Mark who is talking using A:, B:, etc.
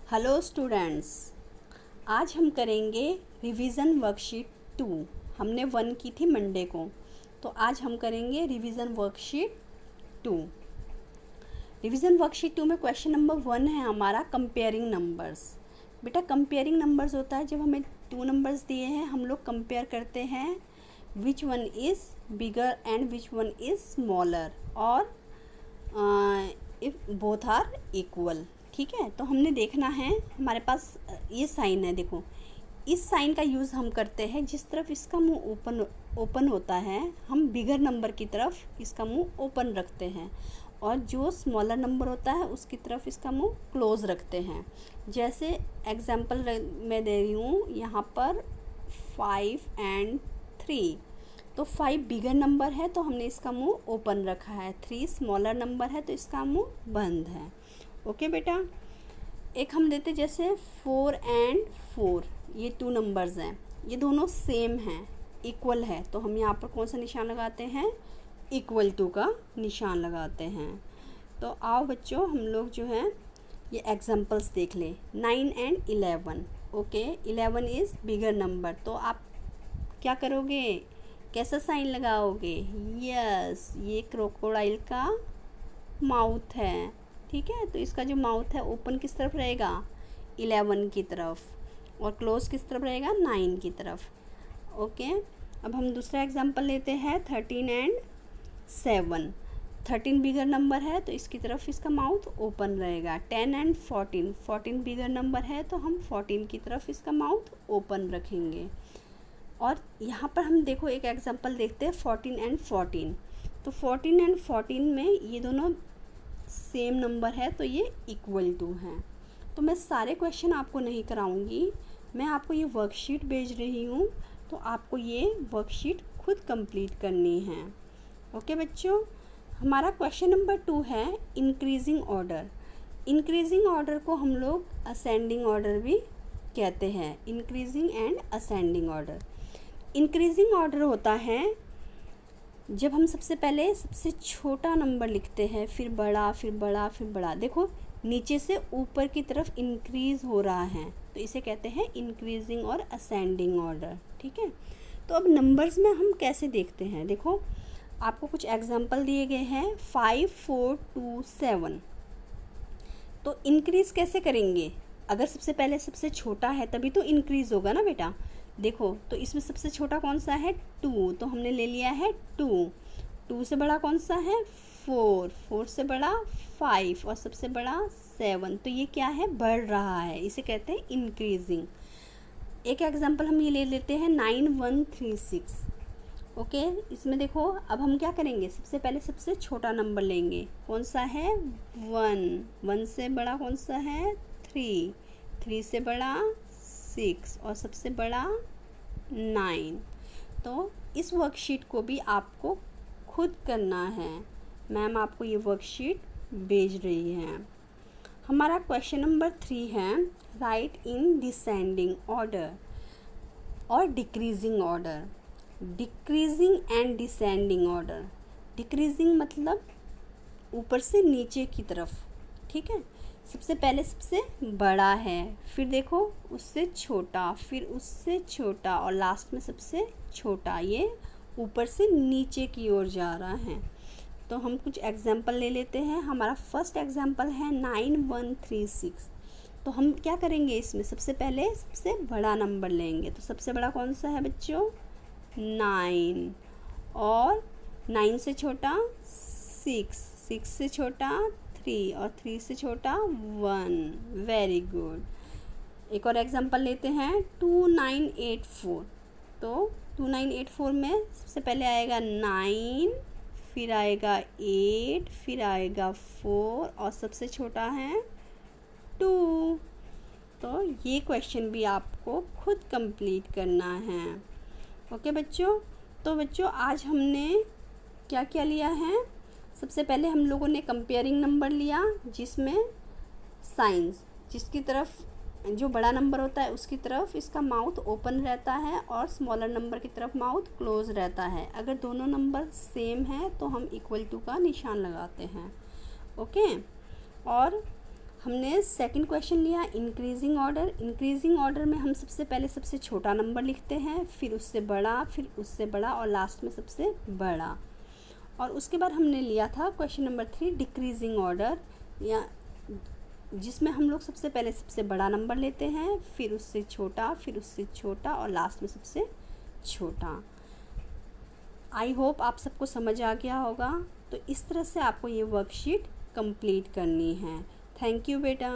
A: Hello students, आज हम करेंगे रिवीजन वर्कशीट 2। हमने 1 की थी मंडे को, तो आज हम करेंगे रिवीजन वर्कशीट 2। रिवीजन वर्कशीट 2 में क्वेश्चन नंबर 1 है हमारा कंपेयरिंग नंबर्स। बेटा कंपेयरिंग नंबर्स होता है जब हमें 2 नंबर्स दिए हैं, हम लोग कंपेयर करते हैं which one is bigger and which one is smaller और इफ़ बोथ आर इक्वल। ठीक है, तो हमने देखना है हमारे पास ये साइन है। देखो, इस साइन का यूज़ हम करते हैं जिस तरफ इसका मुंह ओपन होता है, हम बिगर नंबर की तरफ इसका मुंह ओपन रखते हैं, और जो स्मॉलर नंबर होता है उसकी तरफ इसका मुंह क्लोज रखते हैं। जैसे एग्जांपल मैं दे रही हूँ यहाँ पर 5 and 3। तो 5 बिगर नंबर है तो हमने इसका मुंह ओपन रखा है, 3 स्मॉलर नंबर है तो इसका मुंह बंद है। ओके बेटा, एक हम देते जैसे 4 and 4, ये 2 नंबर्स हैं, ये दोनों सेम हैं, इक्वल है, तो हम यहाँ पर कौन सा निशान लगाते हैं? इक्वल टू का निशान लगाते हैं। तो आओ बच्चों, हम लोग जो है ये एग्जांपल्स देख लें। 9 and 11। Okay, 11 is bigger number, तो आप क्या करोगे? कैसा साइन लगाओगे? यस, ये क्रोकोडाइल का माउथ है। ठीक है, तो इसका जो माउथ है ओपन किस तरफ रहेगा? 11 की तरफ, और क्लोज किस तरफ रहेगा? 9 की तरफ। ओके, अब हम दूसरा एग्जांपल लेते हैं 13 and 7। 13 बिगर नंबर है तो इसकी तरफ इसका माउथ ओपन रहेगा। 10 and 14। 14 बिगर नंबर है तो हम 14 की तरफ इसका माउथ ओपन रखेंगे। और यहाँ पर हम देखो एक एग्जांपल देखते हैं 14 and 14। तो 14 and 14 में ये दोनों सेम नंबर है तो ये इक्वल टू हैं। तो मैं सारे क्वेश्चन आपको नहीं कराऊंगी, मैं आपको ये वर्कशीट भेज रही हूँ, तो आपको ये वर्कशीट खुद कंप्लीट करनी है। ओके बच्चों, हमारा क्वेश्चन नंबर 2 है इंक्रीजिंग ऑर्डर। इंक्रीजिंग ऑर्डर को हम लोग असेंडिंग ऑर्डर भी कहते हैं, increasing and ascending order. Increasing order होता है जब हम सबसे पहले सबसे छोटा नंबर लिखते हैं, फिर बड़ा, फिर बड़ा, फिर बड़ा। देखो, नीचे से ऊपर की तरफ इंक्रीज हो रहा है, तो इसे कहते हैं इंक्रीजिंग और असेंडिंग ऑर्डर। ठीक है, तो अब नंबर्स में हम कैसे देखते हैं? देखो, आपको कुछ एग्जांपल दिए गए हैं 5 4 2 7। तो इंक्रीज कैसे करेंगे? अगर सबसे पहले सबसे छोटा है तभी तो इंक्रीज होगा ना बेटा। देखो, तो इसमें सबसे छोटा कौन सा है? 2, तो हमने ले लिया है 2। 2 से बड़ा कौन सा है? 4। 4 से बड़ा 5, और सबसे बड़ा 7। तो ये क्या है? बढ़ रहा है, इसे कहते हैं इंक्रीजिंग। एक एग्जांपल हम ये ले लेते हैं 9136। ओके, इसमें देखो, अब हम क्या करेंगे? सबसे पहले सबसे छोटा नंबर लेंगे, कौन सा है? 1। 1 से बड़ा कौन सा है? 3। 3 से बड़ा 6, और सबसे बड़ा 9। तो इस वर्कशीट को भी आपको खुद करना है, मैम आपको ये वर्कशीट भेज रही है। हमारा क्वेश्चन नंबर 3 है राइट इन डिसेंडिंग ऑर्डर और decreasing order. Decreasing and descending order. Decreasing मतलब ऊपर से नीचे की तरफ। ठीक है, सबसे पहले सबसे बड़ा है, फिर देखो उससे छोटा, फिर उससे छोटा, और लास्ट में सबसे छोटा। ये ऊपर से नीचे की ओर जा रहा है। तो हम कुछ एग्जांपल ले लेते हैं। हमारा फर्स्ट एग्जांपल है 9136। तो हम क्या करेंगे? इसमें सबसे पहले सबसे बड़ा नंबर लेंगे। तो सबसे बड़ा कौन सा है बच्चों? 9, और 9 से छोटा 6, 6 से छोटा 3, और 3 से छोटा 1। Very good. एक और एग्जांपल लेते हैं 2984। तो 2984 में सबसे पहले आएगा 9, फिर आएगा 8, फिर आएगा 4, और सबसे छोटा है 2। तो ये क्वेश्चन भी आपको खुद कंप्लीट करना है। ओके बच्चों, तो बच्चों आज हमने क्या क्या लिया है? सबसे पहले हम लोगों ने कंपेयरिंग नंबर लिया, जिसमें साइंस, जिसकी तरफ जो बड़ा नंबर होता है उसकी तरफ इसका माउथ ओपन रहता है, और स्मॉलर नंबर की तरफ माउथ क्लोज रहता है। अगर दोनों नंबर सेम है तो हम इक्वल टू का निशान लगाते हैं। ओके, और हमने सेकंड क्वेश्चन लिया इंक्रीजिंग ऑर्डर। इंक्रीजिंग ऑर्डर में हम सबसे पहले सबसे छोटा नंबर लिखते हैं, फिर उससे बड़ा, फिर उससे बड़ा और लास्ट में सबसे बड़ा। और उसके बाद हमने लिया था क्वेश्चन नंबर 3 डिक्रीजिंग ऑर्डर, या जिसमें हम लोग सबसे पहले सबसे बड़ा नंबर लेते हैं, फिर उससे छोटा, फिर उससे छोटा और लास्ट में सबसे छोटा। आई होप आप सबको समझ आ गया होगा। तो इस तरह से आपको ये वर्कशीट कंप्लीट करनी है। थैंक यू बेटा।